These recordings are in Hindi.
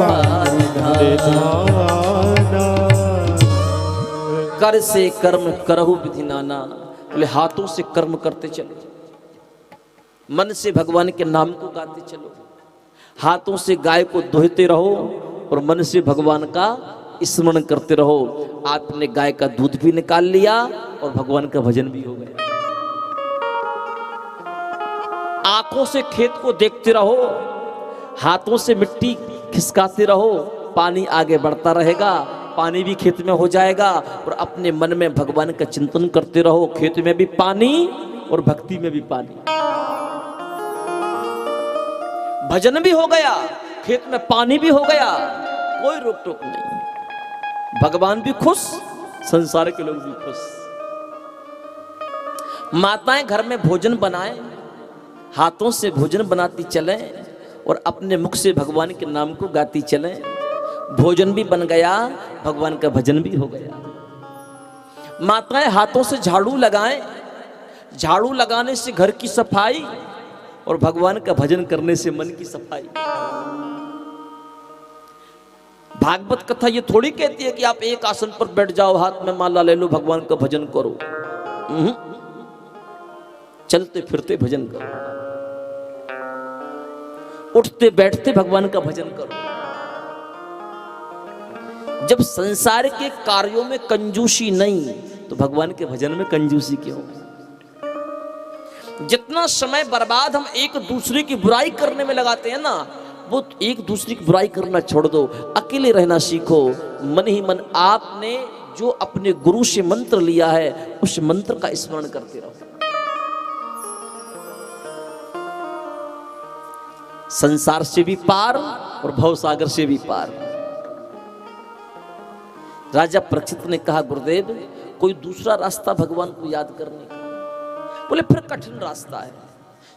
परिधाना। कर से कर्म करहु विधि नाना। बोले हाथों से कर्म करते चलो, मन से भगवान के नाम को गाते चलो, हाथों से गाय को दोहते रहो और मन से भगवान का स्मरण करते रहो। आपने गाय का दूध भी निकाल लिया और भगवान का भजन भी हो गया। आंखों से खेत को देखते रहो, हाथों से मिट्टी खिसकाते रहो, पानी आगे बढ़ता रहेगा, पानी भी खेत में हो जाएगा। और अपने मन में भगवान का चिंतन करते रहो, खेत में भी पानी और भक्ति में भी पानी। भजन भी हो गया, खेत में पानी भी हो गया, कोई रोक टोक नहीं। भगवान भी खुश, संसार के लोग भी खुश। माताएं घर में भोजन बनाएं, हाथों से भोजन बनाती चलें और अपने मुख से भगवान के नाम को गाती चलें। भोजन भी बन गया, भगवान का भजन भी हो गया। माताएं हाथों से झाड़ू लगाएं, झाड़ू लगाने से घर की सफाई और भगवान का भजन करने से मन की सफाई। भागवत कथा ये थोड़ी कहती है कि आप एक आसन पर बैठ जाओ, हाथ में माला ले लो, भगवान का भजन करो। चलते फिरते भजन करो, उठते बैठते भगवान का भजन करो। जब संसार के कार्यों में कंजूसी नहीं तो भगवान के भजन में कंजूसी क्यों? जितना समय बर्बाद हम एक दूसरे की बुराई करने में लगाते हैं ना, वो एक दूसरे की बुराई करना छोड़ दो, अकेले रहना सीखो। मन ही मन आपने जो अपने गुरु से मंत्र लिया है उस मंत्र का स्मरण करते रहो। संसार से भी पार और भवसागर से भी पार। राजा परीक्षित ने कहा, गुरुदेव कोई दूसरा रास्ता भगवान को याद करने का? बोले फिर कठिन रास्ता है,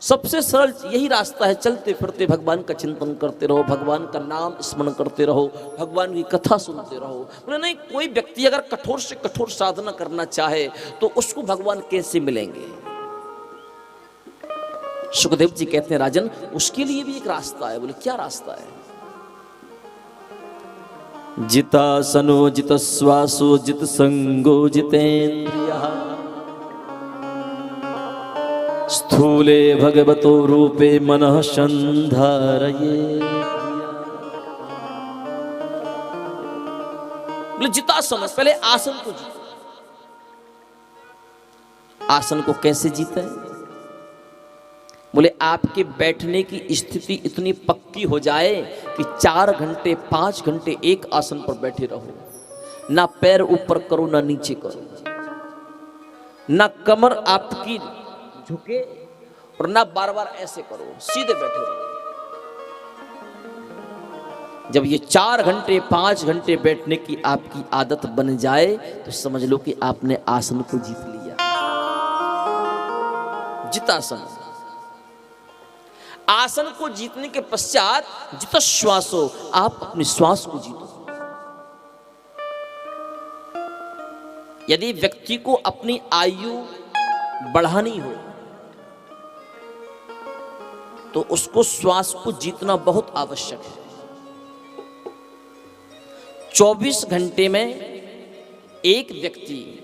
सबसे सरल यही रास्ता है, चलते फिरते भगवान का चिंतन करते रहो, भगवान का नाम स्मरण करते रहो, भगवान की कथा सुनते रहो। बोले नहीं, कोई व्यक्ति अगर कठोर से कठोर साधना करना चाहे तो उसको भगवान कैसे मिलेंगे? सुखदेव जी कहते हैं, राजन उसके लिए भी एक रास्ता है। बोले क्या रास्ता है? जितासनो जित श्वासो जित संगो जितेन्द्रियः स्थूले भगवतो रूपे मनः संधारये। बोले जितासन, पहले आसन को जीतो। आसन को कैसे जीते? बोले आपके बैठने की स्थिति इतनी पक्की हो जाए कि 4 घंटे 5 घंटे एक आसन पर बैठे रहो, ना पैर ऊपर करो ना नीचे करो, ना कमर आपकी झुके और ना बार बार ऐसे करो, सीधे बैठे रहो। जब ये 4 घंटे 5 घंटे बैठने की आपकी आदत बन जाए तो समझ लो कि आपने आसन को जीत लिया। जितासन। आसन को जीतने के पश्चात जित श्वासो, आप अपने श्वास को जीतो। यदि व्यक्ति को अपनी आयु बढ़ानी हो तो उसको श्वास को जीतना बहुत आवश्यक है। 24 घंटे में एक व्यक्ति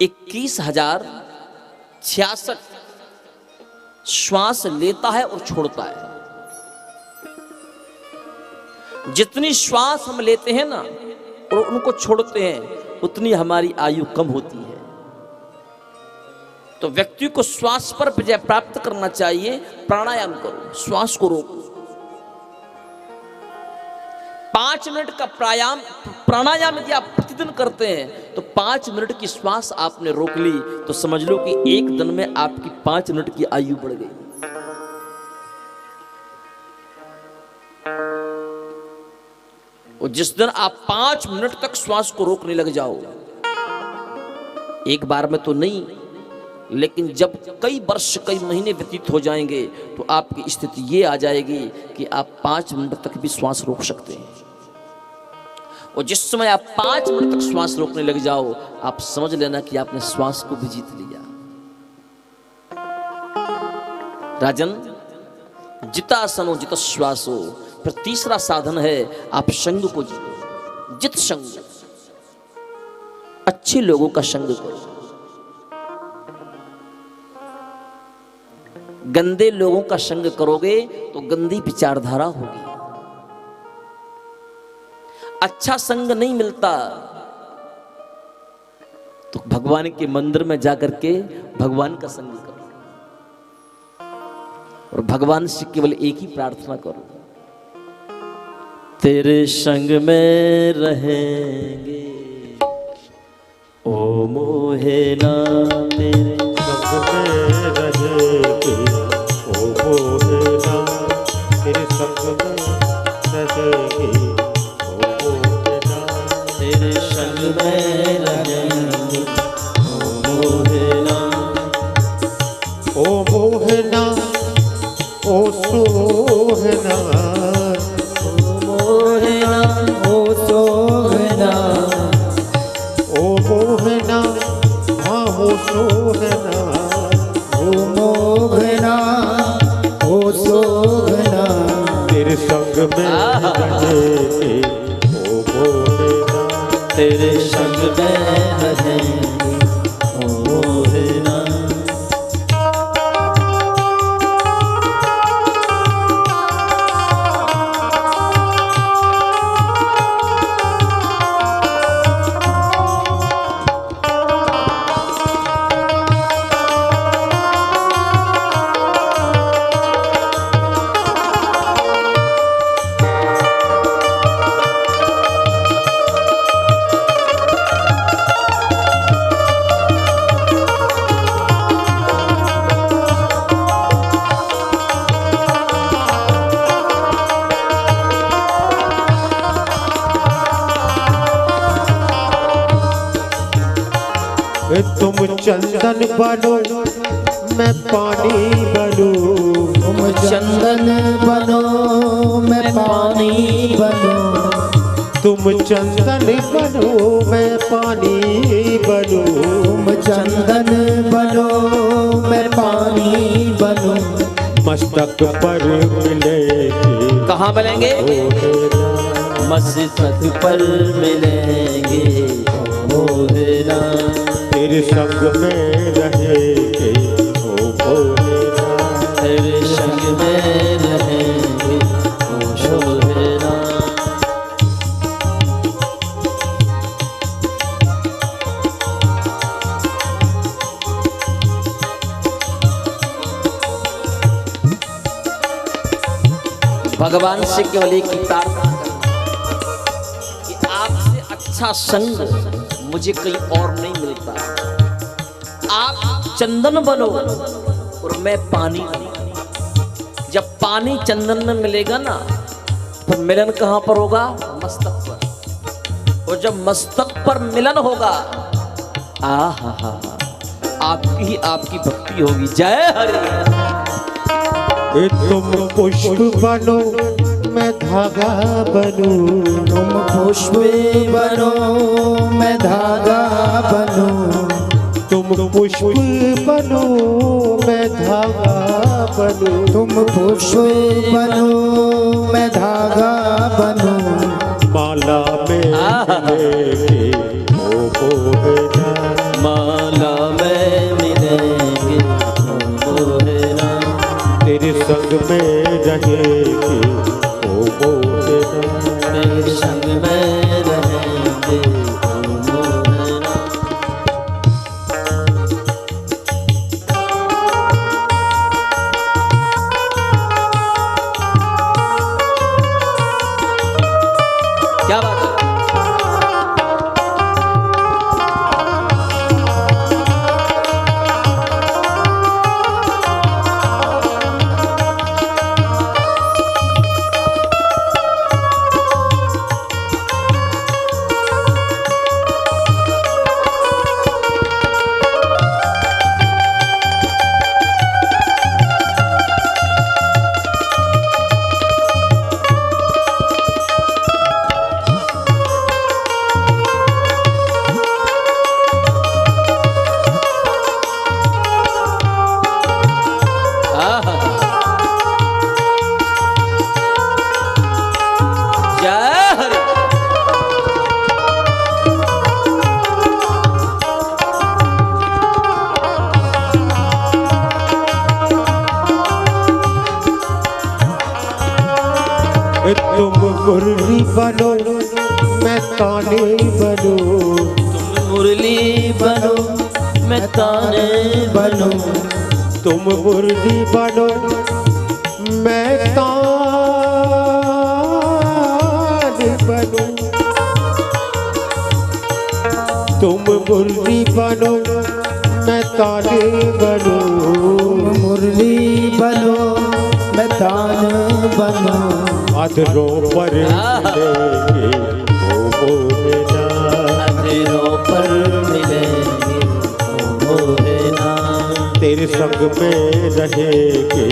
21,066 श्वास लेता है और छोड़ता है। जितनी श्वास हम लेते हैं ना और उनको छोड़ते हैं उतनी हमारी आयु कम होती है। तो व्यक्ति को श्वास पर विजय प्राप्त करना चाहिए। प्राणायाम करो, श्वास को रोको। 5 मिनट का प्राणायाम यदि आप प्रतिदिन करते हैं तो 5 मिनट की श्वास आपने रोक ली तो समझ लो कि एक दिन में आपकी 5 मिनट की आयु बढ़ गई। और जिस दिन आप 5 मिनट तक श्वास को रोकने लग जाओ, एक बार में तो नहीं, लेकिन जब कई वर्ष कई महीने व्यतीत हो जाएंगे तो आपकी स्थिति ये आ जाएगी कि आप 5 मिनट तक भी श्वास रोक सकते हैं। और जिस समय आप 5 मिनट तक श्वास रोकने लग जाओ, आप समझ लेना कि आपने श्वास को भी जीत लिया। राजन, जितासनो जित श्वासो, फिर तीसरा साधन है आप संग को जियो, जित संग, अच्छे लोगों का संग करो। गंदे लोगों का संग करोगे तो गंदी विचारधारा होगी। अच्छा संग नहीं मिलता तो भगवान के मंदिर में जाकर के भगवान का संग करो और भगवान से केवल एक ही प्रार्थना करो, तेरे संग में रहेंगे ओ मोहे ना, तेरे संग में रहेंगे ओ मोहे ना, तेरे संग में रहेंगे ओ मोहे ना, तेरे संग में रहेंगे ओ मोहे ना, ओ मोहे ना, ओ सोहना, ओ मोहे ना, ओ सोहना, ओ मोहना, हाँ हो सोहना, ओ मोहना ओ सोहना, तेरे संग में रहेंगे ओ मोहना, तेरे संग में रहेंगे ओ मोहे ना। तुम चंदन बनो मैं पानी बनूं, तुम चंदन बनो मैं पानी बनूं, तुम चंदन बनो मैं पानी बनूं, तुम चंदन बनो मैं पानी बनूं, मस्तक पर मिलेंगे कहाँ मिलेंगे? मस्तक पर मिलेंगे मोहे ना, तेरे संग में रहेंगे ओ मोहे ना, तेरे संग में रहेंगे ओ मोहे ना। भगवान से केवल एक ही प्रार्थना करो कि आपसे अच्छा संग मुझे कहीं और नहीं मिलता। आप चंदन बनो और मैं पानी बनूं। जब पानी चंदन में मिलेगा ना तो मिलन कहाँ पर होगा? मस्तक पर। और जब मस्तक पर मिलन होगा आहा हा, आपकी ही आपकी भक्ति होगी। जय हरि। तुम पुष्प बनो मैं धागा बनूं, तुम पुष्प बनो मैं धागा बनूं, तुम पुष्प बनो मैं धागा बनूं, तुम पुष्प बनो मैं धागा बनूं, माला में मिलेंगे ओ मोहे ना, माला में मिलेंगे ओ मोहे ना, तेरे संग में रहेंगे ओ मोहे ना, तेरे संग में रहेंगे ओ मोहे ना। क्या बात है? तुम मुरली बनो मैं ताने बनूं, तुम मुरली बनो मैं ताने बनूं, तुम मुरली बनो मैं ताने बनूं, तुम मुरली बनो मैं ताने बनूं, मुरली बनो मैं तान बनो, अधरों पर मिलेंगे ओ मोहना, अधरों पर मिलेंगे ओ मोहना, तेरे संग में रहेंगे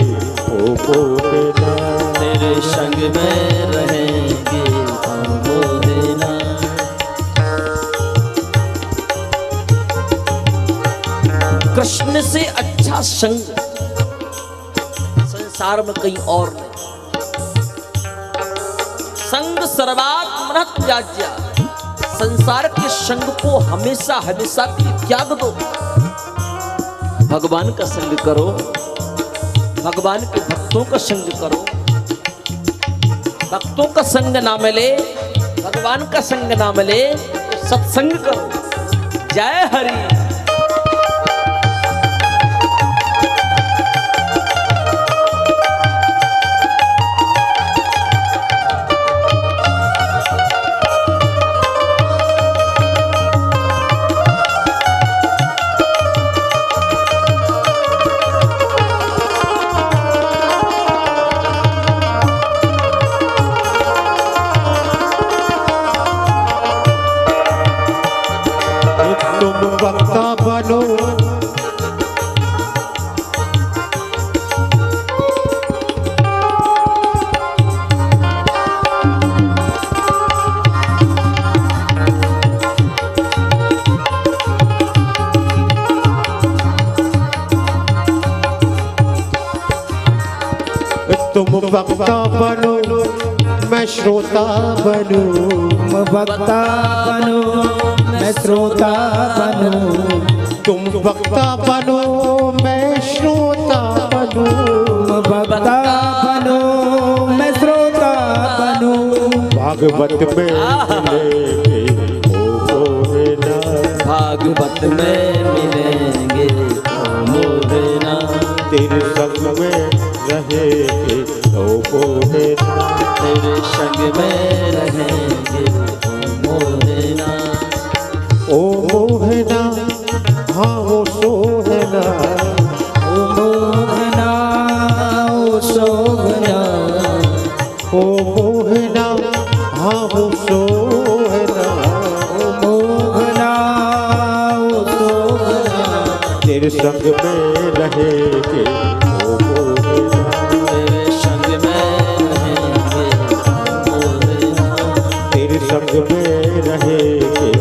ओ मोहना, तेरे संग में रहेंगे ओ मोहना। कृष्ण से अच्छा संग संसार में कहीं और नहीं। संग सर्वात्मनः त्याज्य, संसार के संग को हमेशा हमेशा के लिए त्याग दो। भगवान का संग करो, भगवान के भक्तों का संग करो। भक्तों का संग ना मिले, भगवान का संग ना मिले तो सत्संग करो। जय हरि। तुम वक्ता बनो तुम वक्ता बनो मैं श्रोता बनूं, तुम वक्ता बनो मैं श्रोता बनो, तुम वक्ता बनो मैं श्रोता बनूं, तुम वक्ता बनो मैं श्रोता बनो, भागवत में मिलेंगे ओ मोहना, भागवत में मिलेंगे ओ मोहना, तेरे संग में रहेंगे ओ मोहना, तेरे संग में रहेंगे ओ मोहना। ओ मोहना हाँ वो सोहना, ओ मोहना ओ सोहना, ओ मोहना हाँ वो सोहना, ओ मोहना ओ सोहना, तेरे संग में रहेंगे ओ मोहना, तेरे संग में रहेंगे ओ मोहना, तेरे संग में रहेंगे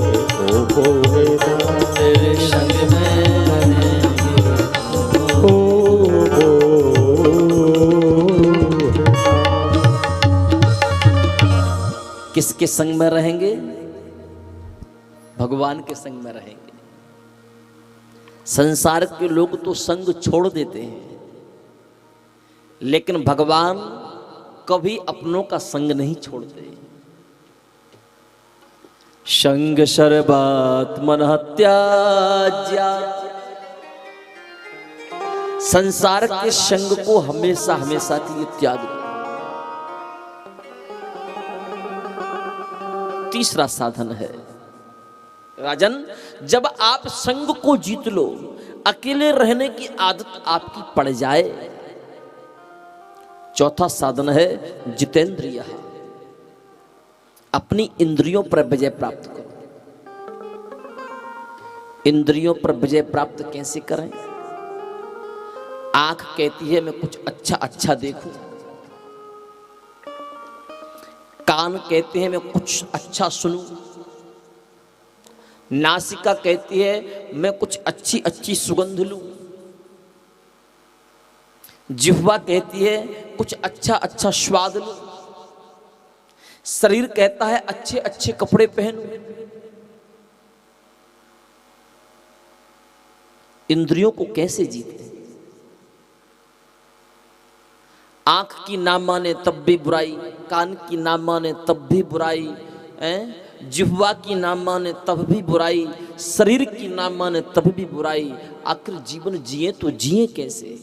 ओ मोहना, तेरे संग में रहेंगे ओ मोहना। किसके संग में रहेंगे? भगवान के संग में रहेंगे। संसार के लोग तो संग छोड़ देते हैं, लेकिन भगवान कभी अपनों का संग नहीं छोड़ते। संग सर्वात्मनः त्याज्य, संसार के संग को हमेशा हमेशा के लिए त्याग दो। तीसरा साधन है राजन, जब आप संग को जीत लो, अकेले रहने की आदत आपकी पड़ जाए। चौथा साधन है जितेंद्रिय, अपनी इंद्रियों पर विजय प्राप्त करो। इंद्रियों पर विजय प्राप्त कैसे करें? आंख कहती है मैं कुछ अच्छा अच्छा देखूं, कान कहते हैं मैं कुछ अच्छा सुनूं, नासिका कहती है मैं कुछ अच्छी अच्छी सुगंध लूं, जिह्वा कहती है कुछ अच्छा अच्छा स्वाद लूं, शरीर कहता है अच्छे अच्छे कपड़े पहनूं। इंद्रियों को कैसे जीते? आंख की ना माने तब भी बुराई, कान की ना माने तब भी बुराई, जिह्वा की ना माने तब भी बुराई, शरीर की ना माने तब भी बुराई, आखिर जीवन जिए तो जिए कैसे।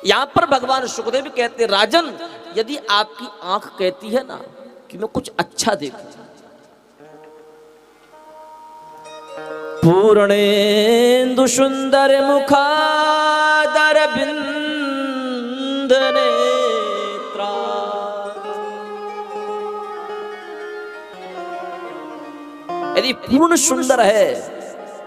यहां पर भगवान सुखदेव कहते, राजन यदि आपकी आंख कहती है ना कि मैं कुछ अच्छा देखूं, पूर्णेन्दु सुंदर मुखादर बिंद नेत्रा, यदि पूर्ण सुंदर है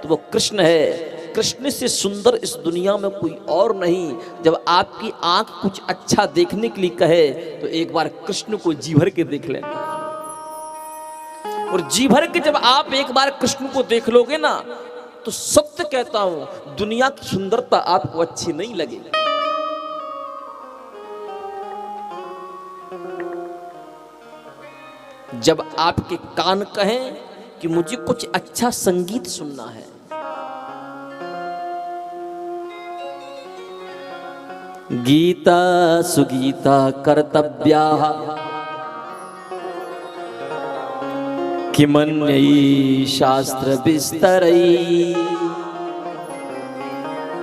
तो वो कृष्ण है। कृष्ण से सुंदर इस दुनिया में कोई और नहीं। जब आपकी आंख कुछ अच्छा देखने के लिए कहे तो एक बार कृष्ण को जी भर के देख लेना, और जी भर के जब आप एक बार कृष्ण को देख लोगे ना तो सत्य कहता हूं दुनिया की सुंदरता आपको अच्छी नहीं लगेगी। जब आपके कान कहें कि मुझे कुछ अच्छा संगीत सुनना है, गीता सुगीता कर्तव्या किमन्यई शास्त्र विस्तरई,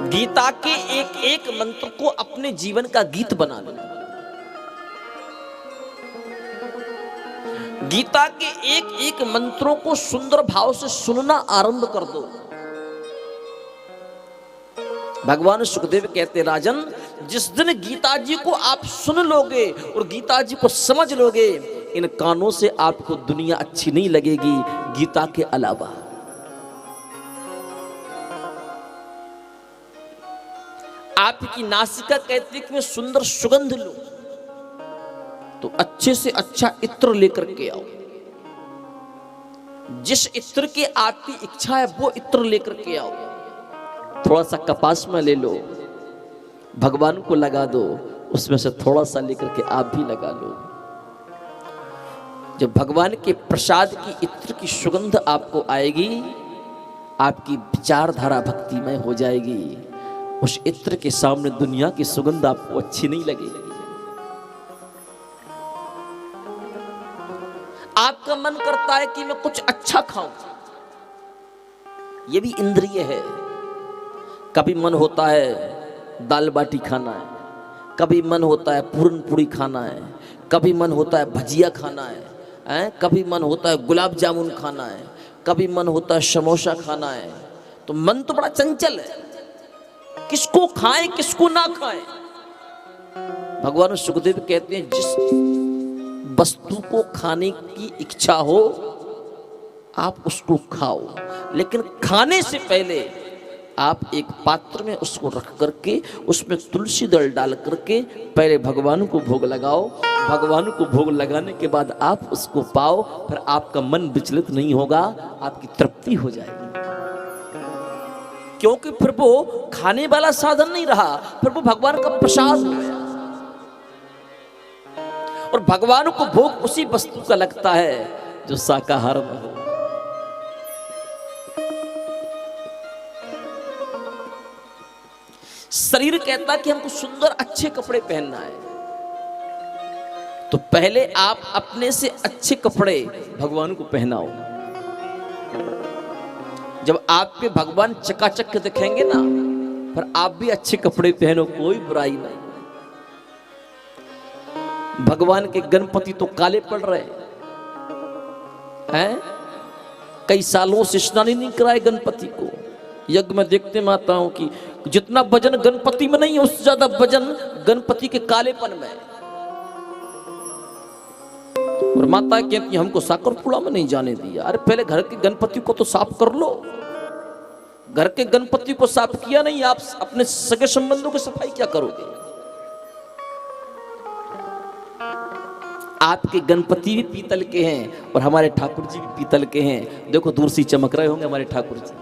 गीता के एक एक मंत्र को अपने जीवन का गीत बना लो। गीता के एक एक मंत्रों को सुंदर भाव से सुनना आरंभ कर दो। भगवान सुखदेव कहते, राजन जिस दिन गीता जी को आप सुन लोगे और गीता जी को समझ लोगे, इन कानों से आपको दुनिया अच्छी नहीं लगेगी गीता के अलावा। आपकी नासिका कहती है कि मैं सुंदर सुगंध लूं, तो अच्छे से अच्छा इत्र लेकर के आओ। जिस इत्र की आपकी इच्छा है वो इत्र लेकर के आओ। थोड़ा सा कपास में ले लो, भगवान को लगा दो, उसमें से थोड़ा सा लेकर के आप भी लगा लो। जब भगवान के प्रसाद की इत्र की सुगंध आपको आएगी, आपकी विचारधारा भक्तिमय हो जाएगी। उस इत्र के सामने दुनिया की सुगंध आपको अच्छी नहीं लगेगी। आपका मन करता है कि मैं कुछ अच्छा खाऊं, यह भी इंद्रिय है। कभी मन होता है दाल बाटी खाना है, कभी मन होता है पूरन पूरी खाना है, कभी मन होता है भजिया खाना है, कभी मन होता है गुलाब जामुन खाना है, कभी मन होता है समोसा खाना है। तो मन तो बड़ा चंचल है, किसको खाएं किसको ना खाएं। भगवान सुखदेव कहते हैं जिस वस्तु को खाने की इच्छा हो आप उसको खाओ, लेकिन खाने से पहले आप एक पात्र में उसको रख करके उसमें तुलसी दल डाल करके पहले भगवान को भोग लगाओ। भगवान को भोग लगाने के बाद आप उसको पाओ, फिर आपका मन विचलित नहीं होगा, आपकी तृप्ति हो जाएगी। क्योंकि फिर वो खाने वाला साधन नहीं रहा, फिर वो भगवान का प्रसाद हो गया। और भगवान को भोग उसी वस्तु का लगता है जो शाकाहार में हो। शरीर कहता कि हमको सुंदर अच्छे कपड़े पहनना है, तो पहले आप अपने से अच्छे कपड़े भगवान को पहनाओ। जब आप पे भगवान चकाचक दिखेंगे ना, फिर आप भी अच्छे कपड़े पहनो, कोई बुराई नहीं। भगवान के गणपति तो काले पड़ रहे हैं, कई सालों से स्नान नहीं कराए गणपति को। यज्ञ में देखते माता हूं कि जितना वजन गणपति में नहीं है उससे ज्यादा वजन गणपति के कालेपन में। और माता कहती हमको साकरपुड़ा में नहीं जाने दिया। अरे पहले घर के गणपति को तो साफ कर लो। घर के गणपति को साफ किया नहीं, आप अपने सगे संबंधों की सफाई क्या करोगे। आपके गणपति भी पीतल के हैं और हमारे ठाकुर जी भी पीतल के हैं। देखो दूर से चमक रहे होंगे हमारे ठाकुर जी।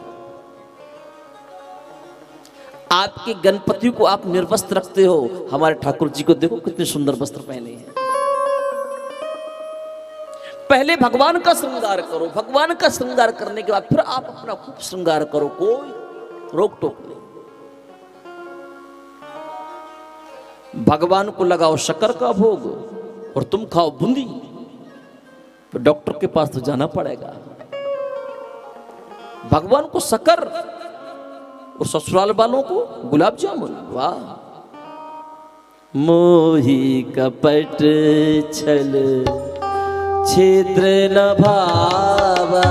आपके गणपति को आप निर्वस्त्र रखते हो, हमारे ठाकुर जी को देखो कितने सुंदर वस्त्र पहने हैं। पहले भगवान का श्रृंगार करो, भगवान का श्रृंगार करने के बाद फिर आप अपना खूब श्रृंगार करो। कोई रोक टोक नहीं। भगवान को लगाओ शक्कर का भोग और तुम खाओ बूंदी, तो डॉक्टर के पास तो जाना पड़ेगा। भगवान को शक्कर और ससुराल वालों को गुलाब जामुन। वाह। मोही कपट छल छिद्र न भावा,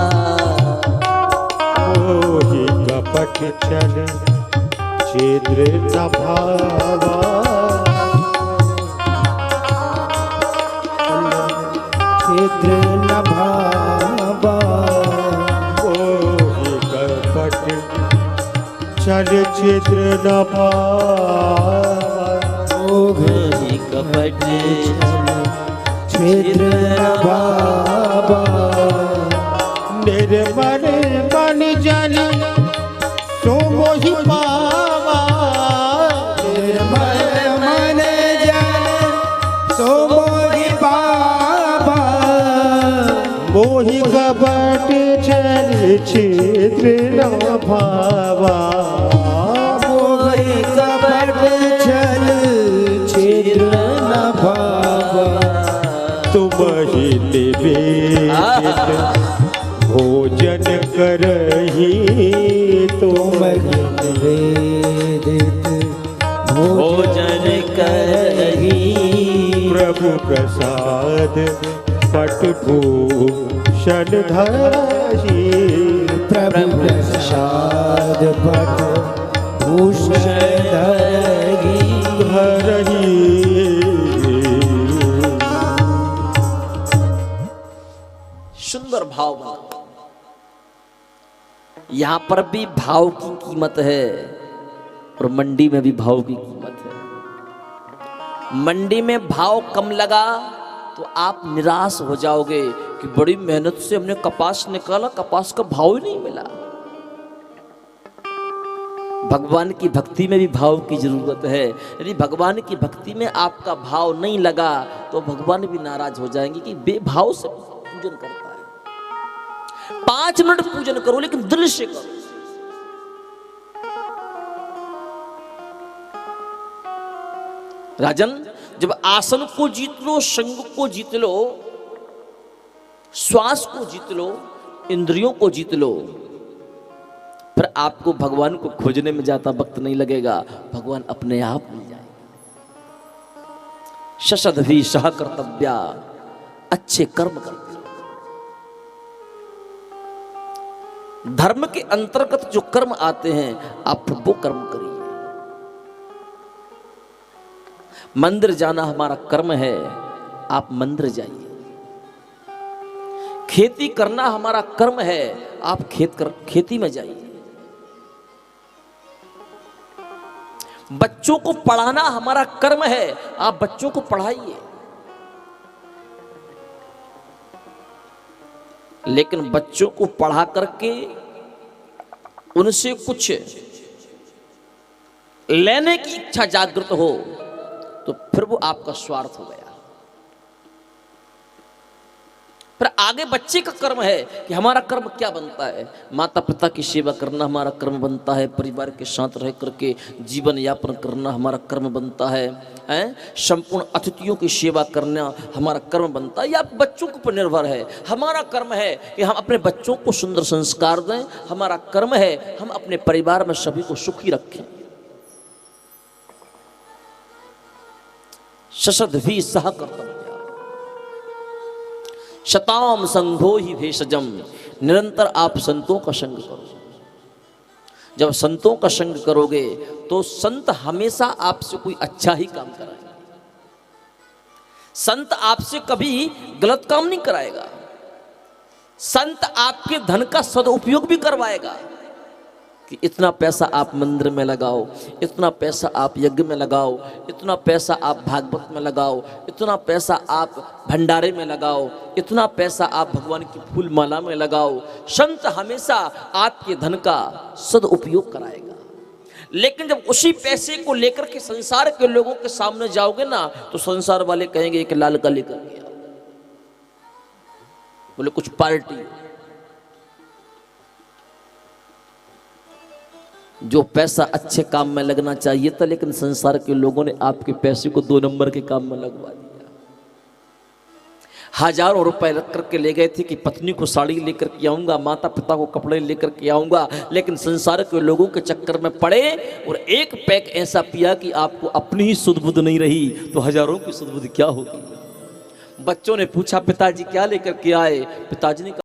मोहि कपट छल छिद्र न भावा, छिद्र न भावा, मोहि कपट छल छिद्र न भावा, मोही कपट छिद्र न भावा, निर्मल मन जन सो मोहि पावा, निर्मल मन जन सो मोहि पावा, मोहि कपट छल छिद्र न भावा, मोहि कपट छल छिद्र न भावा, तुम ही निवेदित भोजन करही, तुम निवेदित भोजन करही, प्रभु प्रसाद पट भूषण धरही, प्रभु प्रसाद पट भूषण धरही, धरही। सुंदर भाव बना। यहां पर भी भाव की कीमत है और मंडी में भी भाव की कीमत है। मंडी में भाव कम लगा तो आप निराश हो जाओगे कि बड़ी मेहनत से हमने कपास निकाला, कपास का भाव ही नहीं मिला। भगवान की भक्ति में भी भाव की जरूरत है। यदि भगवान की भक्ति में आपका भाव नहीं लगा तो भगवान भी नाराज हो जाएंगे कि बेभाव से पूजन करता है। 5 मिनट पूजन करो लेकिन दिल से करो। राजन, जब आसन को जीत लो, संग को जीत लो, श्वास को जीत लो, इंद्रियों को जीत लो, फिर आपको भगवान को खोजने में ज्यादा वक्त नहीं लगेगा, भगवान अपने आप मिल जाएंगे। शशधि सह कर्तव्या, अच्छे कर्म करते रहो। धर्म के अंतर्गत जो कर्म आते हैं आप वो कर्म करिए। मंदिर जाना हमारा कर्म है, आप मंदिर जाइए। खेती करना हमारा कर्म है, आप खेती में जाइए। बच्चों को पढ़ाना हमारा कर्म है, आप बच्चों को पढ़ाइए। लेकिन बच्चों को पढ़ा करके उनसे कुछ लेने की इच्छा जागृत हो तो फिर वो आपका स्वार्थ हो गया। फिर आगे बच्चे का कर्म है कि हमारा कर्म क्या बनता है। माता पिता की सेवा करना हमारा कर्म बनता है, परिवार के साथ रह करके जीवन यापन करना हमारा कर्म बनता है, संपूर्ण अतिथियों की सेवा करना हमारा कर्म बनता है। या बच्चों के ऊपर निर्भर है। हमारा कर्म है कि हम अपने बच्चों को सुंदर संस्कार दें, हमारा कर्म है हम अपने परिवार में सभी को सुखी रखें। शशधि सह कर्तव्य, शताम संघो ही भेषजम, निरंतर आप संतों का संग करो। जब संतों का संग करोगे तो संत हमेशा आपसे कोई अच्छा ही काम कराएगा। संत आपसे कभी गलत काम नहीं कराएगा। संत आपके धन का सदुपयोग भी करवाएगा कि इतना पैसा आप मंदिर में लगाओ, इतना पैसा आप यज्ञ में लगाओ, इतना पैसा आप भागवत में लगाओ, इतना पैसा आप भंडारे में लगाओ, इतना पैसा आप भगवान की फूल माला में लगाओ। संत हमेशा आपके धन का सदुपयोग कराएगा। लेकिन जब उसी पैसे को लेकर के संसार के लोगों के सामने जाओगे ना तो संसार वाले कहेंगे एक लाल का लेकर गया, बोले कुछ पार्टी। जो पैसा अच्छे काम में लगना चाहिए था, लेकिन संसार के लोगों ने आपके पैसे को 2 नंबर के काम में लगवा दिया। हजारों रुपए रख करके ले गए थे कि पत्नी को साड़ी लेकर के आऊंगा, माता पिता को कपड़े लेकर के आऊंगा, लेकिन संसार के लोगों के चक्कर में पड़े और एक पैक ऐसा पिया कि आपको अपनी ही सुध बुध नहीं रही, तो हजारों की सुध बुध क्या होगी। बच्चों ने पूछा पिताजी क्या लेकर के आए, पिताजी ने कहा